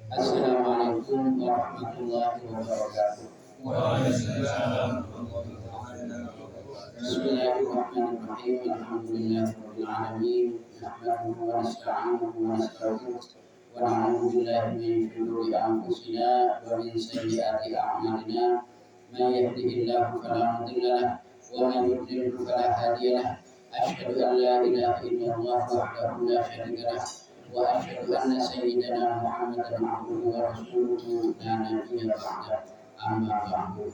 Assalamualaikum warahmatullahi wabarakatuh. Waalaikumsalam. Bismillahirrahmanirrahim. Alhamdulillahirabbil alamin. Nahmaduhu wa nasta'inuhu wa nastaghfiruh wa na'udzu billahi min shururi anfusina wa min sayyiati a'malina. Man yahdihillahu fala mudilla lahu wa man yudlil fala hadiya lahu. Asyhadu an la ilaha illallah wahdahu la syarika lahu wa asyhadu anna sayyidana Muhammadan abduhu wa rasuluhu la nabiyya ba'dahu. Amma ba'du.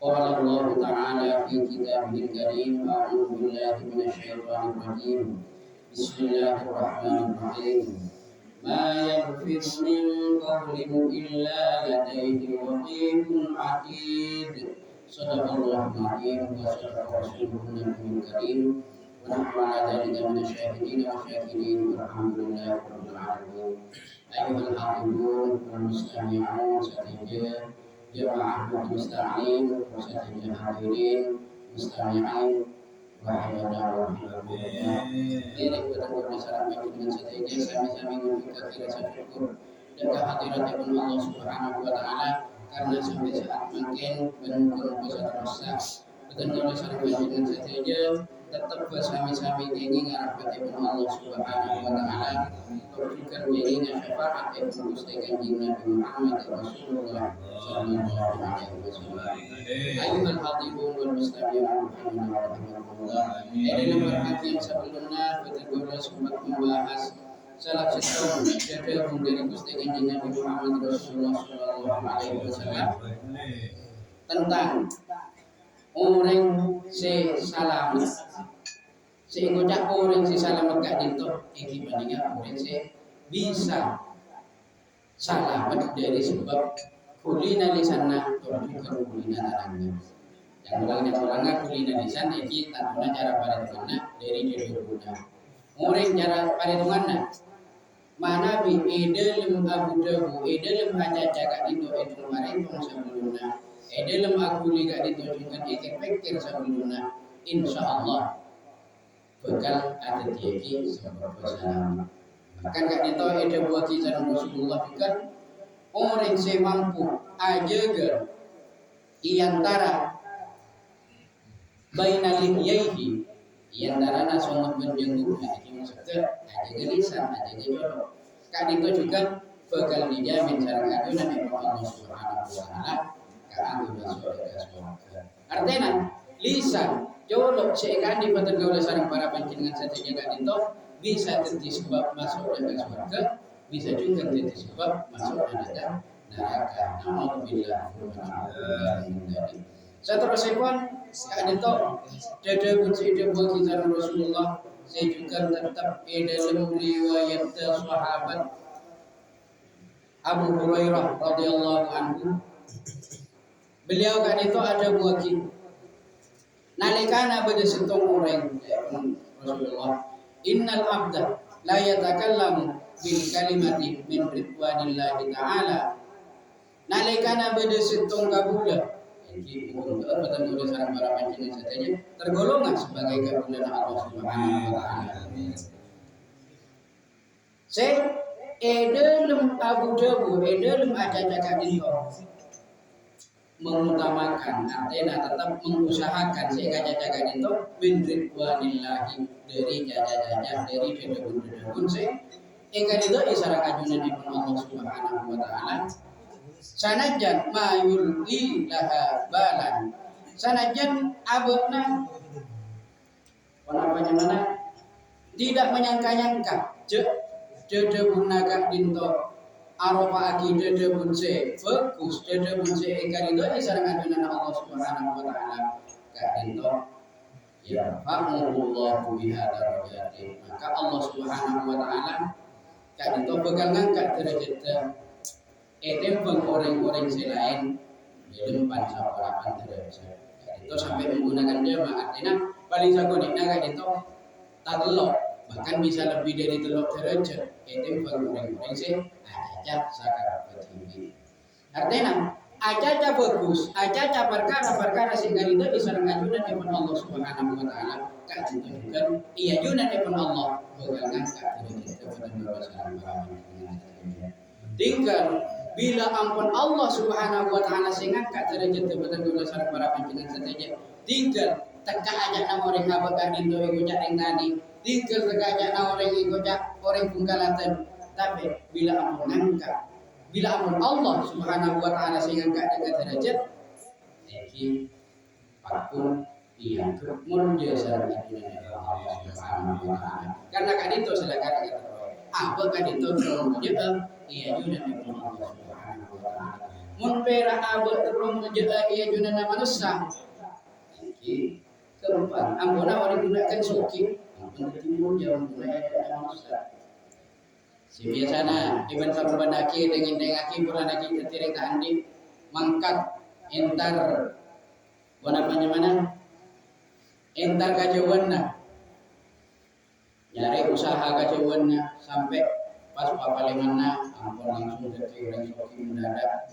Qala Allah Ta'ala fi kitabihil karim, a'udzu billahi minasyaitonir rajim. Bismillahirrahmanirrahim. Ma yalfizu min qawlin illa ladayhi raqibun 'atid. Shadaqallahul 'azim wa shadaqa rasuluhun nabiyul karim. Wa nahnu 'ala dzalika minasyahidin wa syakidin walhamdulillahi rabbil alamin. Ayyuhal hafidhun wal mustami'un satija jamaah musta'in wa satija hadirin mustami'in wa hadirin. Ini bertemu bersama dengan satija sami-sami mengucapkan rasa syukur dan kehadirat Allah Subhanahu wa taala karena sampai saat mungkin menunggu puasa terus dengan dasar dengan satija tetap bersama-sama ingin ngarafat Allah Subhanahu wa taala berikan dirinya syafaat Ibnu Gusti Kanjeng Nabi Muhammad Rasulullah sallallahu alaihi wasallam. Ayyuhal hadithun wal mustami'un rahimahullah. Dalam berhati yang sebelumnya kita sempat membahas salah satu syariat dari Gusti Kanjeng Nabi Muhammad Rasulullah sallallahu alaihi wasallam tentang orang si salamat, si ngocak orang si salamat gak dinto, ini bandingnya orang si bisa salamat dari sebab kulina di sana atau juga kulina tanahnya. Yang ulangnya kulina di sana ini tanahnya cara perhitungannya dari judulnya. Orang cara perhitungannya mana bi edelem Abu Dabu edelem aja jaga itu kemarin sebelumnya. Dalam aku lihat ditunjukkan pikir sebelumnya, insya Allah bakal ada tiaki sebab salam. Bahkan kak itu ada buat kisah Rasulullah juga orang yang mampu ajaga iantara bainalih yaihi iantara nasongot menjenguknya ini maksudnya ajaga lisan ajaga jodoh. Kak itu juga bakal dijamin secara adunan oleh Allah Subhanahu wa taala. Artinya lisan jolok sekan di oleh sarang para panjenengan saja gak dinto bisa jadi sebab masuk dalam surga, bisa juga jadi sebab masuk dalam neraka. Alhamdulillah. Seterusnya gak dinto dada kunci buat kisah Rasulullah saya juga tetap dalam riwayat sahabat Abu Hurairah radhiyallahu anhu. Beliau kan itu ada buaki nalikana pada setong orang Rasulullah innal abda la yatakallamu bil kalimati min ridwanillahi ta'ala nalikana pada setong kabula jadi betul oleh sarang para panjenengan saja tergolongan sebagai kabulan Allah Subhanahu wa taala. Saya edelum Abu Dabu edelum ada jaga itu mengutamakan artinya tetap mengusahakan sehingga jaga itu min ridwanillahi dari jaga dari dedebun saya hingga itu isyarat ajunan ibn Allah Subhanahu wa taala sanajan mayulli laha balan sanajan abadna mana tidak menyangka-nyangka dedebun naga dinto Aropa aki dede bunse bagus dede bunse ikan itu sarang ajunan Allah Subhanahu wa taala kadinto ya fa'mullahu biha darajati maka Allah Subhanahu wa taala kadinto bakal ngangkat derajat bang orang-orang selain dalam pancaparapan derajat kadinto sampai menggunakan jama artinya paling sagonik kadinto tadelok bahkan bisa lebih dari telok derajat bang orang-orang selain aja sakarabat tinggi. Artinya aja bagus, aja perkara sehingga itu disarang ajunan ibn Allah Subhanahu wa taala kajian iya junan ibn Allah bukan ngangkat dari kepada sarang para Tinggal bila ampun Allah Subhanahu wa taala sing ngangkat derajat jabatan kula sareng para panjenengan sadaya. Tinggal teka aja nang orang abad kadindo iku cak ning tani. Tinggal teka aja nang orang iku cak orang bungkalaten. Tapi bila ampun ngangkat, bila ampun Allah Subhanahu wa taala sing ngangkat derajat iki pakun iya murja sareng Allah Subhanahu wa taala. Karena kadito sedekah kata apa kadito murja iya juga dengan Allah Subhanahu wa taala. Mun pera abot murja iya juga nama manusia. Iki keempat ampuna orang gunakan suki ampun timur jauh mulai ada manusia. Si biasana iban sabandaki dengan dengaki bulan lagi ketireng andi mangkat entar wana mana entar kajawanna nyari usaha kajawanna sampai pas papalenganna ampun langsung dari orang soki mendadak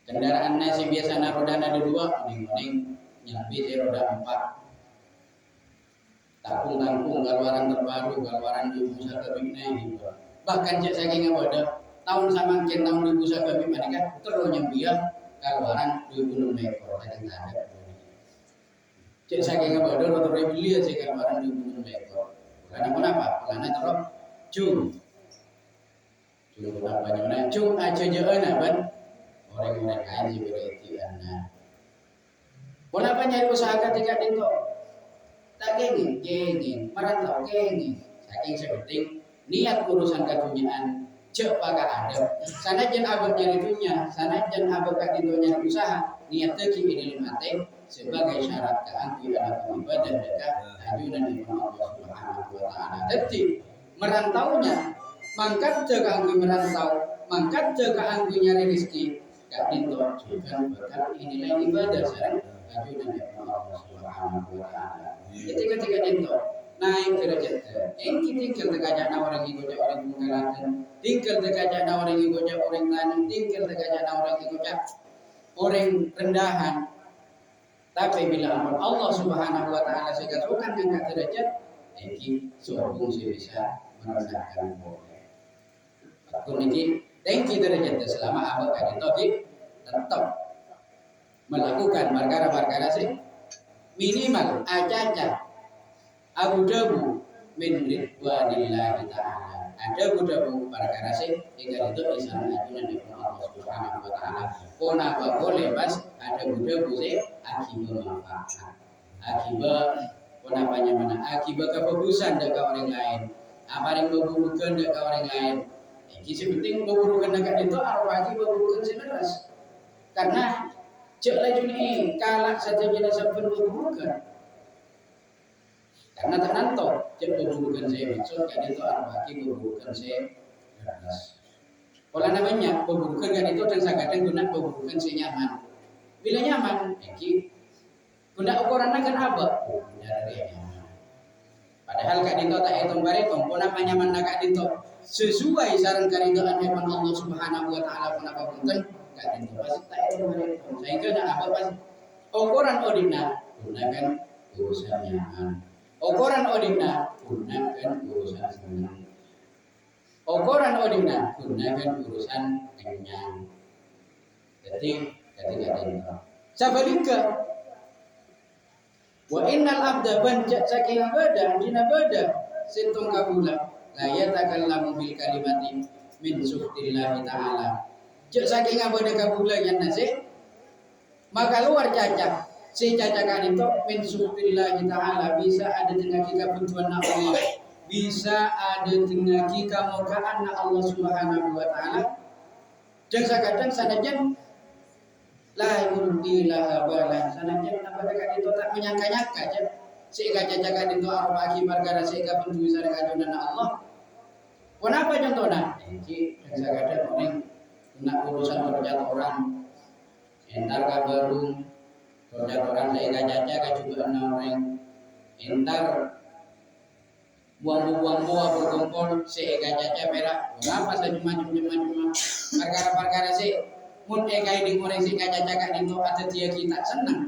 kendaraannya si biasana rodana ada dua mending nyambi si roda 4 tangkung galuaran terbaru galuaran 2001 ini bahkan cek saking abada tahun samangkin tahun 2001 ini kan terus nyambi galuaran 2006 ekor kadang ada cek saking abada rotor beli aja galuaran 2006 ekor karena kenapa? Karena terus cung apa namanya cung aja jeuna ban orang-orang lain sih berarti ana kenapa nyari usaha ketika itu tak gengin merantau gengin saking sepenting niat urusan keduniaan cek pakai ada sanajan abad nyari dunia sanajan abad kadito nyari usaha niat teki ini limate sebagai syarat keangkuhan ibadah dekat ajunan Allah Subhanahu wa taala. Jadi merantaunya mangkat jaga angku merantau mangkat jaga angku nyari rezeki kadito juga berkat inilah ibadah sareng ajunan Allah Subhanahu wa taala. Ketika itu naik derajat yang tinggal tegajak orang ikut orang bungkalaten tinggal tegajak orang ikut orang tanam tinggal tegajak orang ikut orang rendahan tapi bila ampun Allah Subhanahu wa taala segatukan angkat derajat iki sombong sih bisa merendahkan boleh waktu ini tinggi derajat selama abad kadito tetap melakukan perkara-perkara sih minimal aja Abu Dhabu min ridwanillahi ta'ala ada Abu Dhabu perkara sih hingga itu isana ajunan dari Allah Subhanahu wa taala kenapa boleh mas ada Abu Dhabu sih akibat manfaat akibat kenapanya mana akibat kebagusan dekat orang lain apa yang memburukan dekat orang lain ini penting memburukan dekat itu arwah memburukan seneras karena cek laju ni kalak saja jadi sampai memburukan karena tak nanto cek memburukan saya maksud kan itu arwah memburukan saya oleh namanya memburukan kan itu dan kadang guna memburukan saya nyaman bila nyaman iki guna ukurannya kan apa padahal kak dito tak hitung baritong pun apa nyaman nak kak dito sesuai saran karidaan firman Allah Subhanahu wa taala pun apa punten kak dito pasti tak hitung baritong sehingga nak apa pas ukuran odina gunakan urusan nyaman ukuran odina gunakan urusan senang ukuran odina gunakan urusan kenyang jadi ketika dito sabalika wa innal abda banjak saking bada dina bada sintung kabula la yatakallamu bil kalimati min suhtillahi ta'ala cek saking bada kabula yen nase maka luar cacat si cacakan itu min suhtillahi ta'ala bisa ada dengan kebutuhan Allah bisa ada dengan kemukaan Allah Subhanahu wa taala dan kadang sanajan la yurdilah balan sanajan apakah itu tak menyangka-nyangka aja sehingga cacakan itu arwah perkara sehingga penduisa dengan Allah kenapa contohnya jadi kadang orang nak urusan kerja orang entar kabarung kerja orang sehingga caca juga orang entar buang-buang berkumpul sehingga caca perak kenapa saja macam-macam perkara-perkara sih mun ekai di orang sing caca itu ada dia kita senang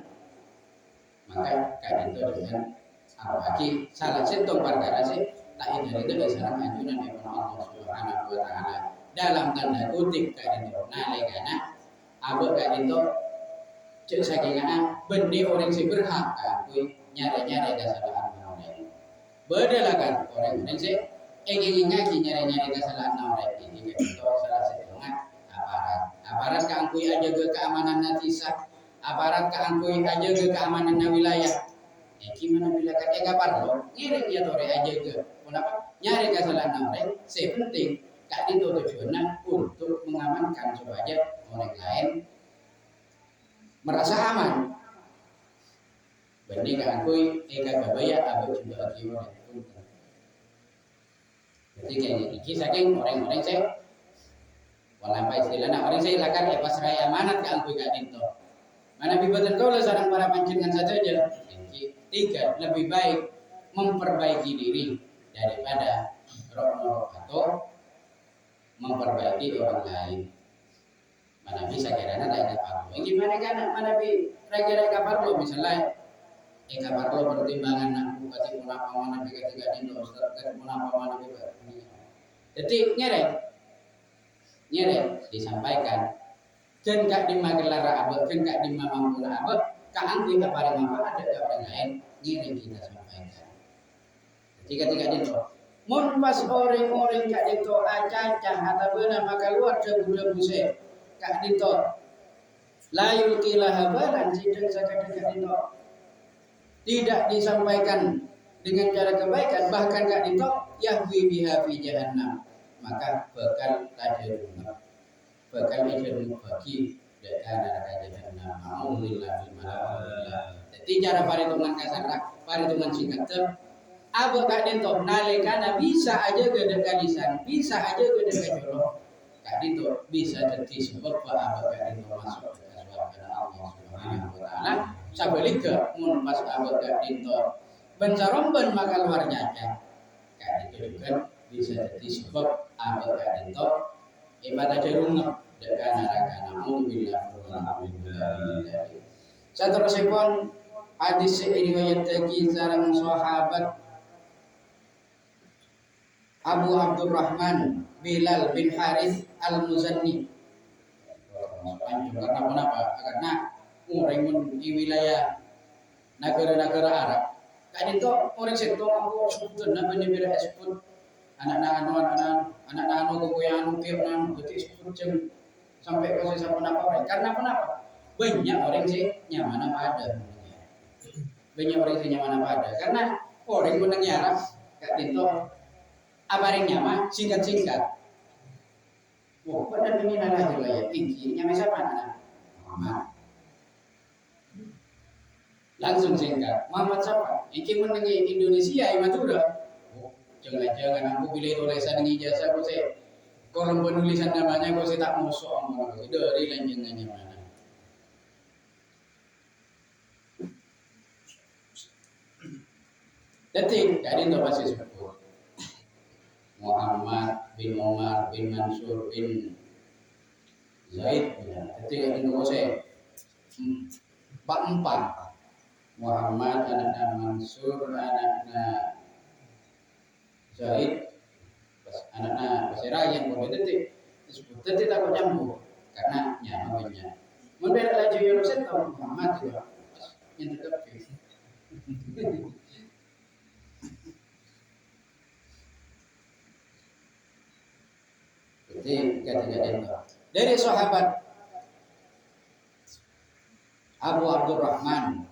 maka kan itu dengan apalagi salah satu perkara sih tak itu dasar anjuran dari Allah Subhanahu wa taala dalam tanda kutip kak dito nalikana abot kak dito cek saking benih orang si berhak akui nyari-nyari kesalahan orang bedalah kan orang si ingin ngaji nyari-nyari kesalahan orang ini itu salah setengah aparat keangkui aja ke keamanan natisah aparat keangkui aja ke keamanan wilayah gimana bila kan parlo ngiring ya tore aja ke kenapa nyari kesalahan orang sepenting kak itu tujuannya untuk mengamankan supaya orang lain merasa aman benih keangkui gabaya abu juga jiwa jadi kayak ini saking orang-orang saya walaupun istilahnya orang saya lakukan pas raya amanat keangkui kak itu mana bibatan kau lah seorang para pancingan saja aja. Tiga, lebih baik memperbaiki diri daripada rok atau memperbaiki orang lain. Mana bisa kira-kira tak parlo. Gimana kan mana bi raga-raga parlo misalnya parlo pertimbangan nak bupati munapa mana bi ketiga Indo ustaz munapa mana bi. Jadi nyereng disampaikan dan kak di magelar abad kan kak di mamang abad kaangkui kepada manfaat ada orang lain ini kita sampaikan ketika itu mun pas orang kak itu acacah atau benar maka luar debu se kak itu layul kilahabalan sidang sakit kak itu tidak disampaikan dengan cara kebaikan bahkan kak itu yahwi biha fi jahannam maka bakal tajuruna bakal menjadi bagi dan neraka jahannam. Alhamdulillah jadi cara paritungan kasar paritungan singkat abah kak dento nalikana bisa aja gede kalisan bisa aja gede kejolok kak dento bisa jadi sebab abah kak dento masuk ke surga Allah Subhanahu wa taala sabalika mun pas abah kak dento bencaromben maka luar nyaca kak dento juga bisa jadi sebab abah kak dento ibadah jarumna dekat neraka namun bila saterusipun hadis riwayat lagi sareng sahabat Abu Abdurrahman Bilal bin Harith Al-Muzanni karena kenapa? Karena orang di wilayah negara-negara Arab kan itu orang sektor aku sebutkan namanya bila sebut anak-anak kukuyan kiran betis sebut sampai ke sisa penapa karena kenapa banyak orang sih nyaman apa ada banyak orang sih nyaman apa ada karena orang menang Arab kak itu apa yang nyaman singkat wah pada ini nana wilayah tinggi nyaman siapa nana Muhammad langsung singkat Muhammad siapa ini menang Indonesia Madura jangan aku pilih tulisan ijazah aku sih kolom penulisan namanya kok saya tak musuh dari lanjutnya mana detik dari itu pasti sebut Muhammad bin Umar bin Mansur bin Zaid detik itu saya empat Muhammad anaknya Mansur anaknya Zaid anak-anak pasirah yang boleh detik disebut detik tak nyambung karena nyamanya model laju Yunusen tahu Muhammad juga yang tetap jadi kata-kata dari sahabat Abu Abdurrahman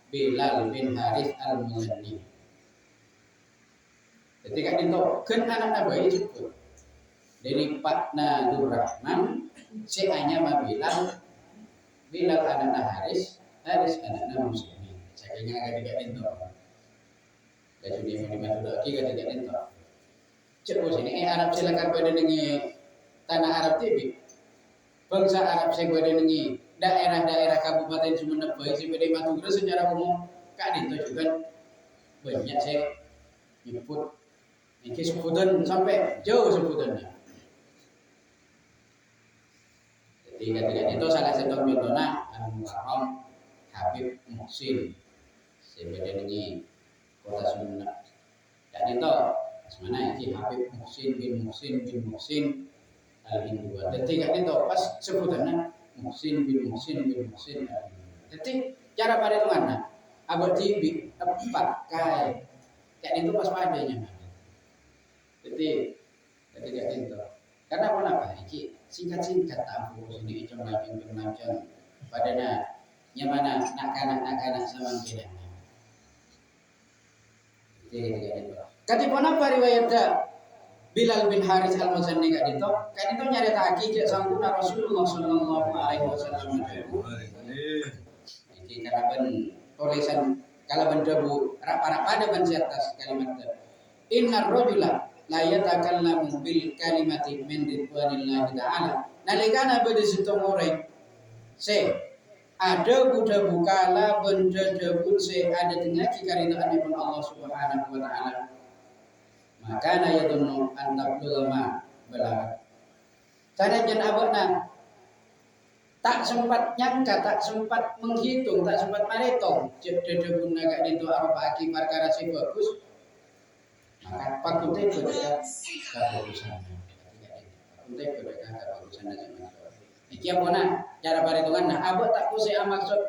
Bilal bin Harith Al-Muzanni ketika itu kan anak bayi cukup dari Patna Durrahman si hanya Bilal anak Haris anak Muslimin sakingnya ketika itu dan sudah menikah lagi ketika itu cepat sini Arab silakan pada dengan tanah Arab TV bangsa Arab saya pada dengan daerah-daerah Kabupaten Sumeneb baik sebagai Madura secara umum kan itu juga banyak saya nyebut ini sebutan sampai jauh sebutannya. Jadi ketika itu salah satu contohnya Al-Muharram Habib Muhsin sebagai ini kota Sumeneb. Dan itu mana ini Habib Muhsin bin Muhsin al-Hindu. Dadi gak itu pas sebutannya Muhsin bin Muhsin bin Muhsin. Jadi cara perhitungannya abad tibi pakai kayak itu pas padanya. Jadi kayak itu. Karena apa? Iki singkat-singkat tahu sini jam padanya nyamana nak-anak sama kita. Jadi kayak itu. Kati pun apa riwayatnya Bilal bin Haris al-Muzanni kak itu nyarita hakiki sangkuna Rasulullah sallallahu alaihi wasallam. Jadi karena tulisan kalau debu rap-rap ada ban atas kalimat innar rajula la yatakallamu bil kalimati min ridwanillahi ta'ala nalikana bade sitomore se ada budak bukala benda debut se ada dengan kikaridaan Allah subhanahu wa ta'ala maka na yadunnu an tabdul ma balagat. Sanajan abana tak sempat nyangka, tak sempat menghitung, tak sempat maretong. Jadi guna gak itu apa aki perkara sing bagus. Maka pakute berdekat kebagusan. Pakute berdekat kebagusan aja. Iki apa cara perhitungan nah abot tak kusi maksud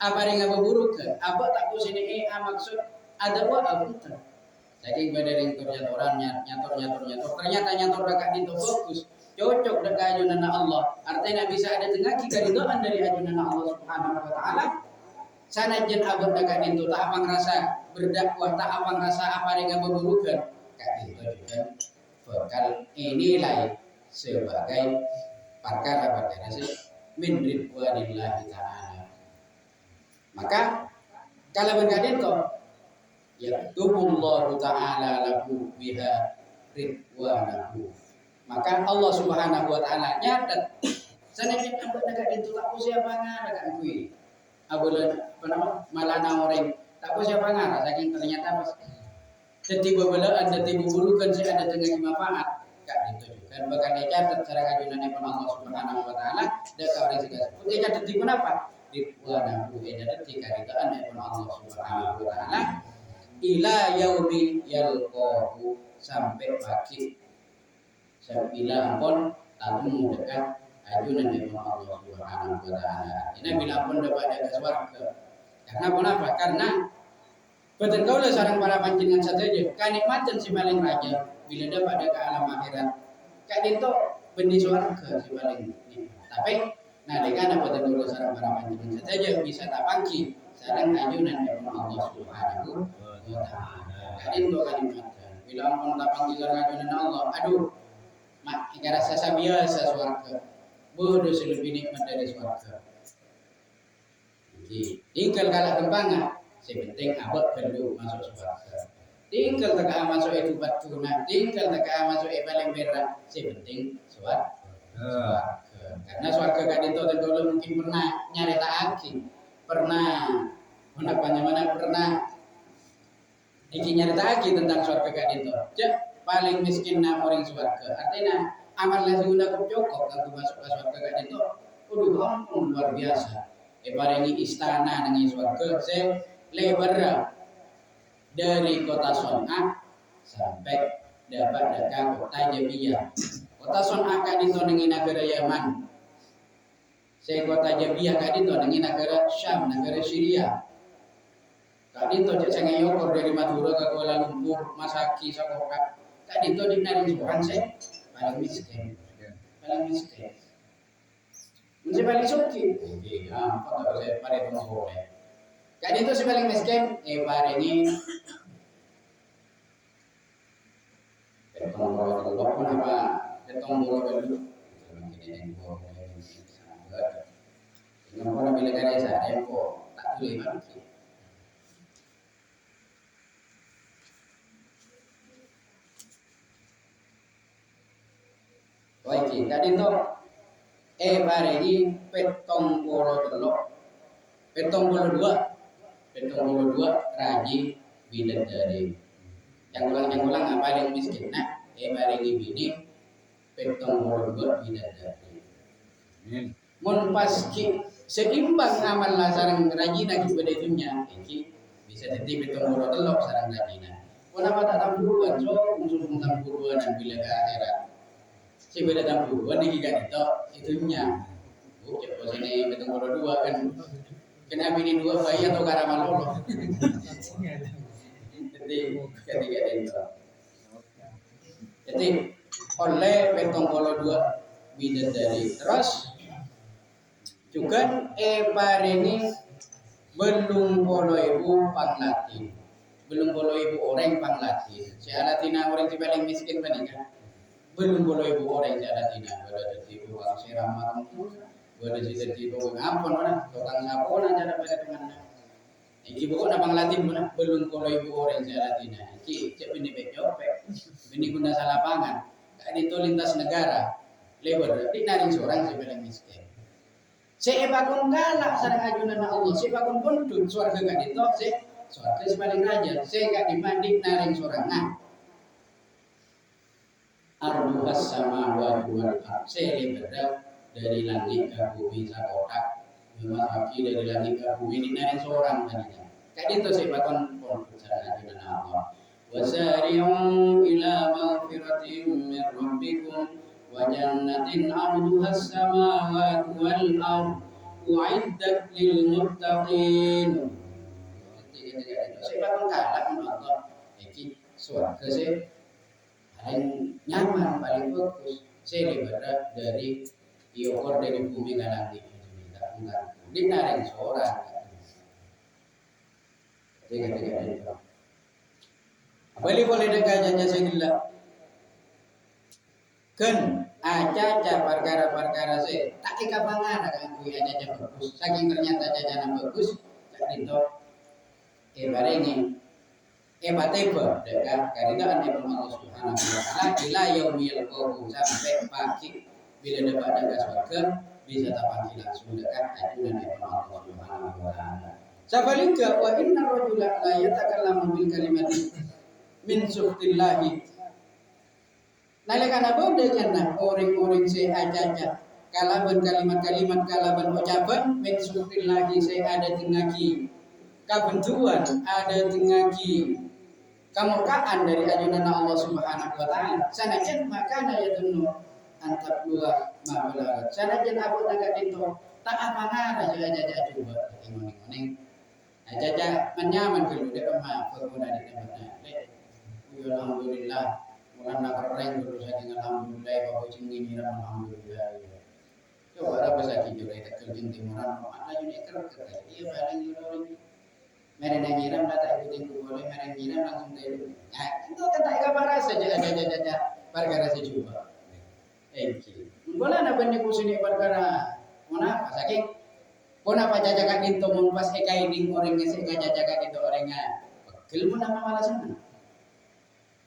apa ring buruk ke? Abot tak kusi ni maksud ada buat abot. Saking badering nyator ternyata nyator dekat itu fokus cocok dekat ajunan Allah artinya bisa ada tengah kita ridhaan dari ajunan Allah subhanahu wa ta'ala sanajan abad dekat itu tak apa ngerasa berdakwah tak apa ngerasa apa yang berburukan kak itu juga bakal inilai sebagai perkara sih min ridwanillahi ta'ala maka kalau berkadin kok yaktubullahu ta'ala lahu biha ridwanahu maka Allah subhanahu wa ta'ala nyatet sanadnya ambek dekat itu tak usia pangan dekat kui abulan malana orang tak usia pangan saking ternyata pas jadi bebelaan jadi buburukan sih ada dengan manfaat kak itu juga bakal nyatet cara kajunan Allah subhanahu wa ta'ala dekat orang segala putih nyatet di kenapa ridwanahu nyatet di karidaan Allah subhanahu wa ta'ala ila yaumi yalqahu sampai pagi bila pun tamu dekat ajunan dari Allah Subhanahu wa taala. Ini bila pun dapat dekat swarga. Karena kenapa? Karena betul kaulah sareng para panjenengan saja kanikmatan si paling raja bila dapat dekat alam akhirat. Kak itu benih swarga si paling ini. Tapi nah dekat betul kaulah sareng para panjenengan saja bisa tak pangki sareng ajunan dari Allah Subhanahu wa taala. Kak itu kanikmatan. Bila pun tak pangki sareng ajunan Allah, aduh mak ikan rasa biasa swarga bodoh lebih nikmat dari swarga tinggal kalah kembangan sepenting abad perlu masuk swarga tinggal teka masuk itu batuna tinggal teka masuk paling merah sepenting swarga karena swarga kan itu tentu mungkin pernah nyari taaki pernah pernah iki nyari taaki tentang swarga kan itu paling miskin na orang swarga artinya amalnya sudah cukup kalau masuk ke swarga kan itu ampun luar biasa paringi istana nang swarga se lebar dari kota Son'a sampai dapat dekat kota Jabiyah kota Son'a kan itu nang negara Yaman se kota Jabiyah kan itu nang negara Syam negara Syria kan itu jangan yokor dari Madura ke Kuala Lumpur Masaki Sakoka kan itu di negeri orang saya paling miskin. Mesti paling suki. Ya, apa saya paling mengkau. Kan itu si paling miskin. Paling ini. Ketong bolo pun apa? Ketong bolo dulu. Ini orang bilang kaya saya, kok tak boleh mati. Baik, tadi itu bareng petong bolo telok, petong bolo dua raji bidadari. Yang ulang apa yang miskin? Nah, bareng bini petong bolo dua bidadari. Mun paski seimbang amal lah sarang rajina kita pada dunia, ini bisa jadi petong bolo telok sarang rajina. Kenapa tak tamburuan? So, unsur tamburuan dan bila ke akhirat. Si beda tamu dua nih kan itunya. Coba sini betul kalau dua kan. Kena bini dua bayi atau karamalolo. Jadi ketiga itu. Jadi oleh betong kalau dua bidadari terus juga ini belum polo ibu panglati, belum polo ibu orang panglati. Si Alatina orang si paling miskin kan? Belum polo ibu orang si Alatina. Berada di bawah si Ramah, berada di bawah ampun mana? Tukang sapu aja ada pada teman. Iki buku na panglati mana? Belum polo ibu orang si Alatina. Iki cek ini bejope, ini guna salah pangan. Itu lintas negara, lebar. Di naring seorang si paling miskin. Seebakun galak sareng ajunan Allah, seebakun pundut swarga gak ditok, swarga sepaling raja, gak dimandi naring sorangan. Arduhas sama wal ard, lebar dari langit ke bumi sakotak, memasuki dari langit ke bumi ini naring sorang tadinya. Gak ditok seebakun pundut sareng ajunan Allah. Wasari'u ila maghfiratin min rabbikum wa jannatin 'arduha as-samawati wal ardh u'iddat lil muttaqin. Saya kalah menonton iki surga sih paling nyaman paling bagus. Saya lebar dari iokor dari bumi ke langit. Enggak dinaring seorang. Tiga. Bali boleh dekajanya segala. Ken aja perkara-perkara se tak ikabangan akan kui aja bagus. Saking ternyata jajanan bagus, tak dito. Barengi. Bateba dekat karena ane Allah Subhanahu wa taala ila yaumil qiyamah sampai pagi bila dapat ada surga bisa tapaki langsung dekat ajunan Allah Subhanahu wa taala. Sabalika wa inna rajula la yatakallamu bil kalimati min suhtillahi. Nalekana bodoh jangan orang-orang saya aja kalaban kalimat-kalimat kalaban ucapan min suhtillahi saya ada tengaki kebentuan ada tengaki kemurkaan dari ajunan Allah Subhanahu wa taala. Sanajan makana ya tunu antap dua mabalagat. Sanajan abot agak itu tak apa ngara jaga coba ngomong-ngomong. Aja menyaman kalau dia mah pengguna di tempatnya. Alhamdulillah, mulai keren dulu saya dengan alhamdulillah, bapak cingin nyiram alhamdulillah. Coba apa saja juga kita kerjin timuran, mana juga kerja. Iya barang juga orang. Mereka nyiram data ikutin boleh, mereka nyiram langsung tidur. Nah itu kan tak kabar saja aja perkara sejuta. Boleh nak benda kusini perkara mana apa saking. Pona apa jajakan itu mumpas ini orangnya sehingga jajakan itu orangnya. Ilmu nama malas mana?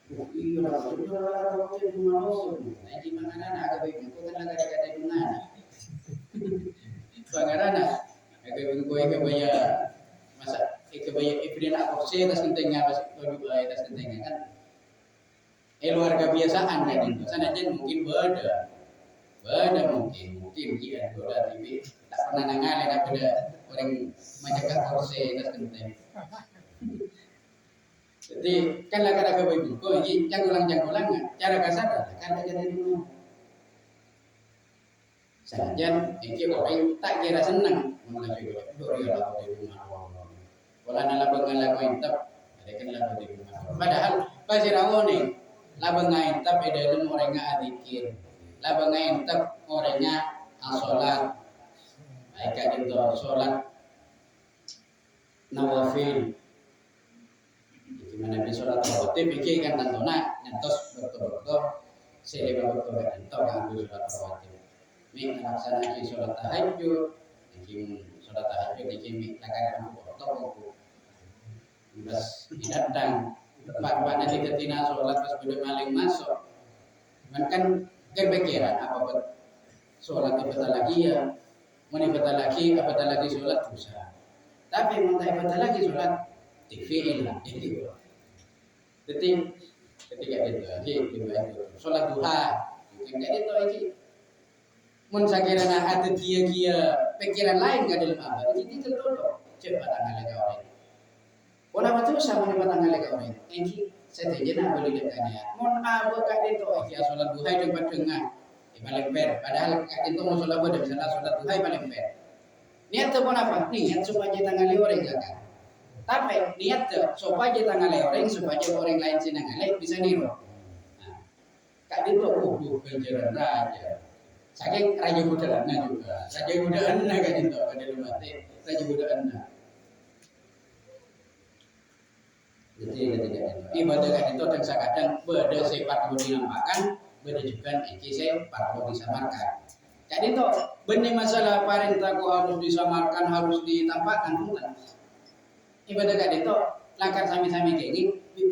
Iya, orang itu mau. Nanti makanan agak baik itu kan agak ada di mana? Bagaimana? Agak baik kebaya masa kebaya ibrin aku sih atas pentingnya masih lebih baik atas pentingnya kan. Luar kebiasaan kan itu. Sana aja mungkin beda mungkin iya beda tapi tak pernah nangalin ada orang majakan kursi atas penting. Jadi kan laka baik kok ini canggulang cara kasar kan aja dari dulu. Sajan iki orang tak kira senang mulai dori lah di rumah. Wala nalabang intap ada kan labang di rumah. Padahal pasti rawone labang intap dalam orangnya adikir. Labang intap orangnya salat. Baik itu salat nawafil. Gimana bisa sholat rawatib iki kan tantona nyantos betul-betul seleba betul kan ento kanggo sholat rawatib. Mi laksana iki sholat tahajud, iki sholat tahajud iki mi lakana betul. Terus datang pak nanti ketina sholat pas sudah maling masuk. Kan kepikiran apa buat sholat ibadah lagi ya. Mau ibadah lagi sholat dosa. Tapi mau ibadah lagi sholat tikfi'il lah itu. Jadi ketika itu sholat duha, ketika itu lagi, mun sakirana ada dia pikiran lain gak dalam apa, jadi tertutup cepat tanggal orang. Kalau apa tuh sama dengan tanggal orang, ini setuju nak boleh dekatnya. Mun apa kak itu, ya sholat duha itu berdengar, paling fair. Padahal itu mau sholat pada misalnya sholat duha paling fair. Niat tu pun apa? Niat supaya tangan orang jaga. Tapi niat tu supaya tangan orang supaya orang lain senang bisa niru. Nah, kak itu penjaran raja. Saking raja budaannya juga. Raja budaannya kan itu pada mati. Raja budaannya. Jadi ketika ibadah kan itu kadang beda sifat dinampakkan, beda juga sifat disamarkan. Jadi itu benih masalah perintah harus disamarkan, harus ditampakkan bukan. Ibadah kan itu langkah sami-sami kayak ini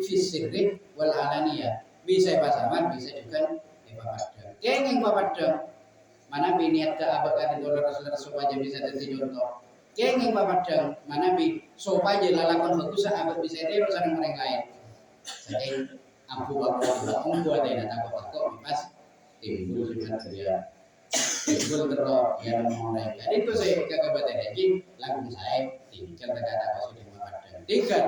fisik wal alaniyah. Bisa pasaman, bisa juga ibadah. Kenging papada mana niat ke abakan itu Rasulullah supaya bisa jadi contoh. Kenging papada mana supaya lalakon bagus abad bisa tiru sareng orang lain. Jadi ampu buat ada takut pas timbul sudah dia timbul terus yang mulai. Jadi itu saya kekabupaten lagi langsung saya tinggal kata sudah papada. Tiga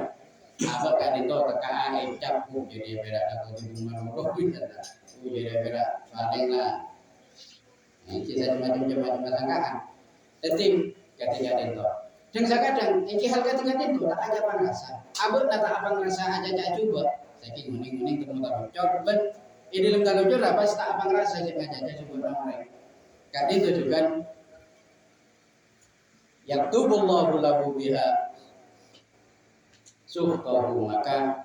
abakan itu tekaan capuk jadi beda takut cuma mau jadi beda paling lah. Ini kisah macam-macam sangkaan. Jadi ketika itu, dan kadang ini hal ketika itu tak aja pangrasa. Abang tak abang rasa aja cak coba. Saking muning temu taruh coba. Ini dalam taruh coba pas tak abang rasa cak aja coba orang. Karena itu juga yaktubullahu lahu biha suhtahu maka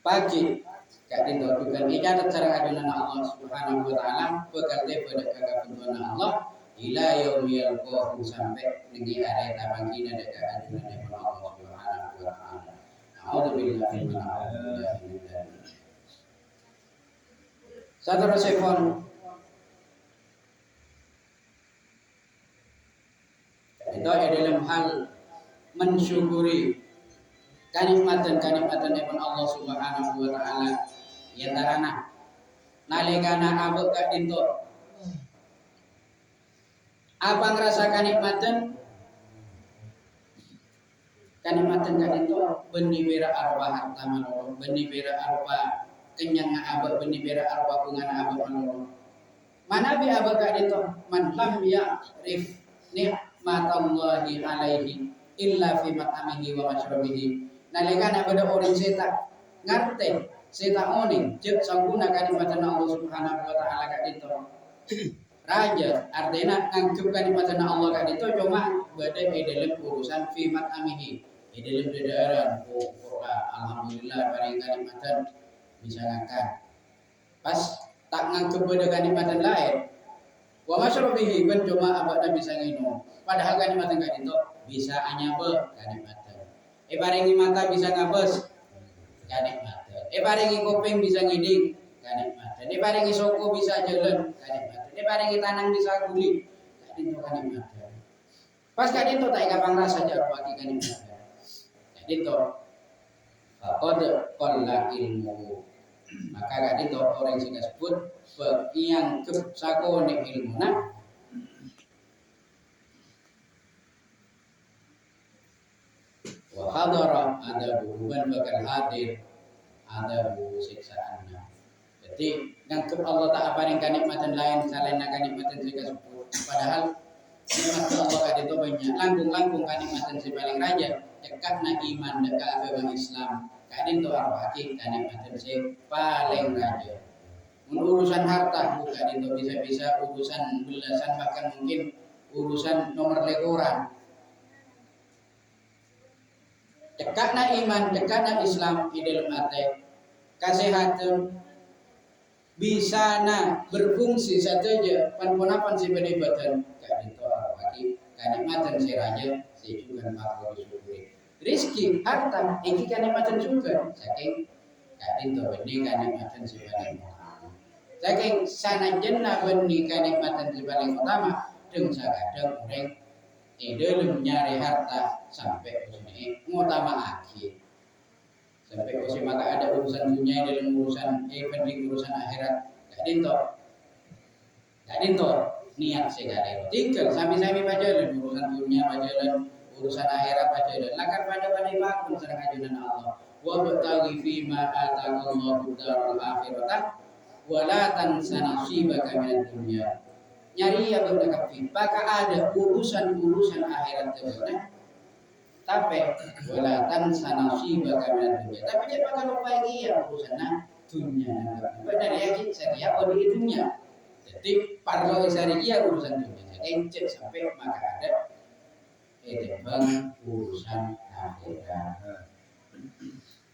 pagi kadin do bukan ijadat cara adunan Allah Subhanahu wa taala bekal pada kagapungan Allah ila yaumil qiyamah sampai nengi are tabangina dekat adunan Allah Subhanahu wa taala. A'udzubillahi minasyaitonir rajim. Saudara sekon itu dalam hal mensyukuri kanikmatan yang Allah Subhanahu wa taala yang tarana nalikana abek ka dinto apa ngerasa kanikmatan ka dinto benih bera arwah harta manolo benih bera arwah kenyang abek benih bera arwah kungan abek manolo mana bi abek ka dinto man lam ya'rif nikmatallahi alaihi illa fi mat'amihi wa mashrabihi nalikana pada orang seta ngerti seta oning cek sangguna kalimatan Allah Subhanahu wa taala ka dito raja artinya nganggup kalimatan Allah ka dito cuma beda dalam urusan fi mat'amihi dalam daerah alhamdulillah paling kalimatan bisa ngangkat pas tak nganggup beda kalimatan lain wa mashrabihi ben cuma abada bisa nginum padahal kalimatan ka dito bisa anyabe kalimatan paringi mata bisa ngabes kanikmatan. Paringi kuping bisa ngiding kanikmatan. Paringi soko bisa jalan kanikmatan. Paringi tanang bisa guli kanikmatan. Pas kadito tak kapang rasa jar bagi kanikmatan. Kadito qad qalla ilmu. Maka kadito orang sing disebut yang sakone ilmuna wa hadara ada bukan bakal hadir ada siksaannya. Jadi ngangkup Allah tak apa kanikmatan lain selain kanikmatan tersebut. Padahal nikmat Allah kan itu banyak langkung kanikmatan si paling raja dekatna iman dekat agama Islam. Kadin itu arwah kanikmatan si paling raja. Urusan harta bukan itu bisa urusan belasan bahkan mungkin urusan nomor lekoran. Dekatna iman, dekatna Islam di dalam hati, kesehatan bisa berfungsi saja pan-ponapan si penibatan kadito arwaki kanikmatan si raja si juga makhluk syukuri rizki harta iki kanikmatan juga saking kadito benih kanikmatan si paling utama saking sana jenna benih kanikmatan si paling utama dengan sakadang orang dalam nyari harta sampai usini ngutama akhir sampai usia maka ada urusan dunia dalam urusan penting urusan akhirat gak dinto niat segala tinggal sami-sami pajalan urusan dunia pajalan urusan akhirat pajalan lakar pada bakun serang ajunan Allah wa bataghi fi ma ataqallahu darul akhirah wala tansa nasibaka minad dunya. Nyari ya udah kafi, maka ada urusan-urusan akhirat tersebut. Tapi wala tansa nasibaka minad dunya. Tapi jangan makan lupa ya urusan dunia. Benar ya kita dia di dunia. Jadi parlo isari dia urusan dunia. Jadi cek sampai maka ada urusan akhirat.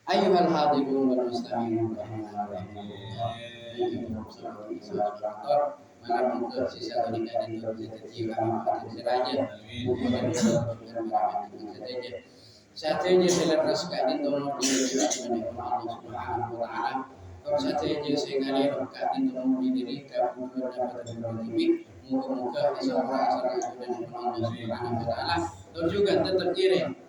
Ayuhal hadirun wal mustami'un malam itu sisa kenikah dan rezeki rahmat saja bukan saja saja selebrasikan itu nomor di Allah Subhanahu wa taala kalau saja sekali rokat itu nomor diri kamu dapat bermimpi muka-muka bisa merasa dan Allah Subhanahu wa taala dan juga tetap kirim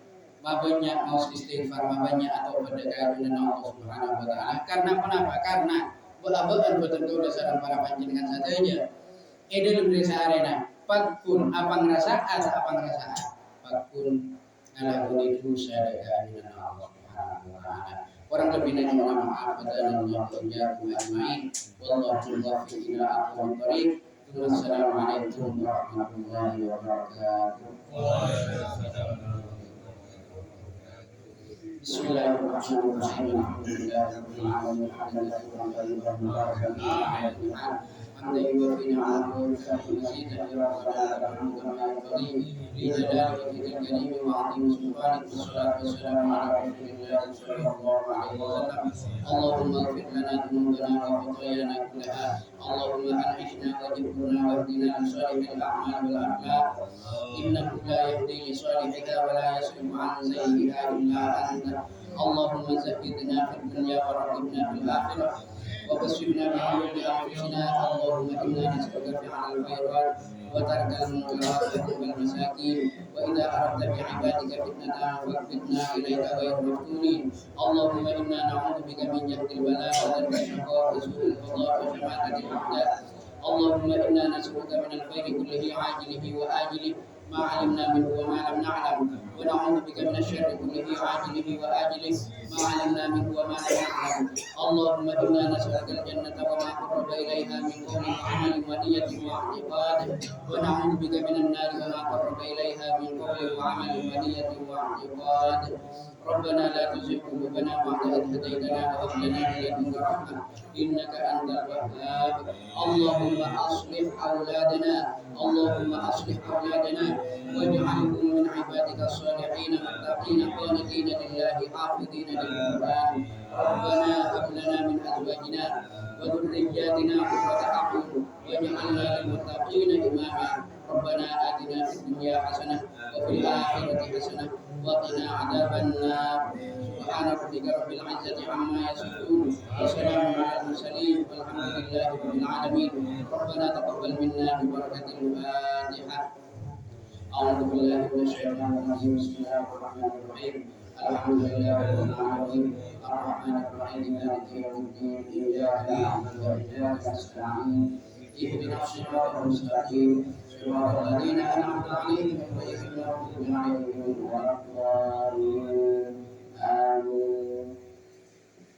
banyak mau istighfar banyak atau berdekat dengan Allah Subhanahu wa taala. Karena kenapa? Karena bola-bola betul dasar para panjenengan saja. Edel berisa arena. Pakun apa ngerasaan Pakun ala budi dosa dengan Allah Subhanahu wa taala. Orang lebih nanya mohon maaf dan Allah menjaga ajmain. Wallahu muwaffiq ila aqwamit thoriq. Wassalamualaikum warahmatullahi wabarakatuh. Bismillahirrahmanirrahim. Alhamdulillahirabbil alamin. حمدا يوفي نعمه ويكافئ مزيدا لربنا الحمد كما ينبغي لجلال وجهك الكريم وعظيم سلطانك والصلاه والسلام على رسول الله صلى الله عليه وسلم. اللهم اغفر لنا ذنوبنا وخطايانا كلها. اللهم انعشنا وجبرنا واهدنا لصالح الاعمال والاخلاق. انه لا يهدي لصالحها ولا يصرف عن سيئها الا انت. اللهم زهدنا في الدنيا ورغبنا في الاخره وبشرنا بعيوب انفسنا. اللهم انا نسالك فعل الخيرات وترك المنكرات وحب المساكين. واذا اردت بعبادك فتنه فاكفتنا اليك غير مفتونين. اللهم انا نعوذ بك من جهد البلاء ودرك الشقاء وسوء القضاء وشماتة الاعداء. اللهم انا نسالك من الخير كله عاجله واجله ما علمنا منه وما لم نعلم ونعوذ بك من الشر كله عاجله واجله ما علمنا منه وما لم نعلم. اللهم انا نسالك الجنه وما قرب اليها من قول وعمل ونيه واعتقاد ونعوذ بك من النار وما قرب اليها من قول وعمل ونيه واعتقاد. ربنا لا تزغ قلوبنا بعد إذ هديتنا وهب لنا من لدنك رحمة إنك أنت الوهاب. اللهم أصلح أولادنا واجعلهم من عبادك الصالحين متقين قانتين لله حافظين للقرآن. ربنا هب لنا من أزواجنا وذرياتنا قرة أعين واجعلنا للمتقين إماما. ربنا آتنا في الدنيا حسنة وفي الآخرة حسنة وقنا عذاب النار. سبحان ربك رب العزة عما يصفون وسلام على المرسلين والحمد لله رب العالمين. ربنا تقبل منا ببركة الفاتحة. أعوذ بالله من الشيطان الرجيم. بسم الله الرحمن الرحيم. الحمد لله رب العالمين الرحمن الرحيم مالك يوم الدين. إياك نعبد وإياك نستعين. اهدنا الصراط المستقيم صراط الذين أنعمت عليهم غير المغضوب عليهم ولا الضالين. آمين.